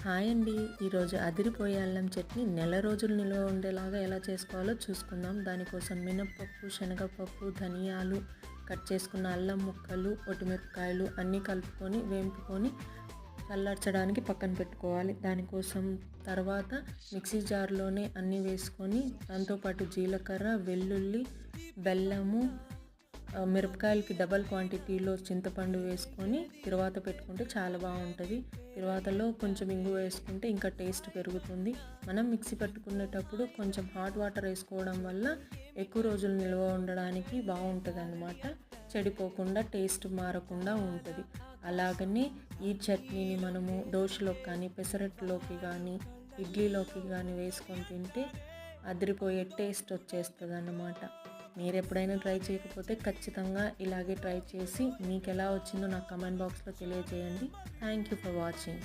Hi అండి. ఈరోజు అదిరిపోయే అల్లం చట్నీ నెల రోజులు నిల్వ ఉండేలాగా ఎలా చేసుకోవాలో చూసుకుందాం. దానికోసం మినపప్పు, శనగపప్పు, ధనియాలు, కట్ చేసుకున్న అల్లం ముక్కలు, ఒటిమిరపకాయలు అన్నీ కలుపుకొని వేంపుకొని చల్లార్చడానికి పక్కన పెట్టుకోవాలి. దానికోసం తర్వాత మిక్సీ జార్లోనే అన్నీ వేసుకొని దాంతోపాటు జీలకర్ర, వెల్లుల్లి, బెల్లము, మిరపకాయలకి డబల్ క్వాంటిటీలో చింతపండు వేసుకొని తిరువాత పెట్టుకుంటే చాలా బాగుంటుంది. తిరువాతలో కొంచెం ఇంగు వేసుకుంటే ఇంకా టేస్ట్ పెరుగుతుంది. మనం మిక్సీ పట్టుకునేటప్పుడు కొంచెం హాట్ వాటర్ వేసుకోవడం వల్ల ఎక్కువ రోజులు నిల్వ ఉండడానికి బాగుంటుంది అన్నమాట. చెడిపోకుండా టేస్ట్ మారకుండా ఉంటుంది. అలాగనే ఈ చట్నీని మనము దోశలోకి కానీ, పెసరట్టులోకి కానీ, ఇడ్లీలోకి కానీ వేసుకొని తింటే అదిరిపోయే టేస్ట్ వచ్చేస్తుంది అన్నమాట. మీరు ఎప్పుడైనా ట్రై చేయకపోతే ఖచ్చితంగా ఇలాగే ట్రై చేసి మీకు ఎలా వచ్చిందో నాకు కమెంట్ బాక్స్లో తెలియజేయండి. Thank you for watching.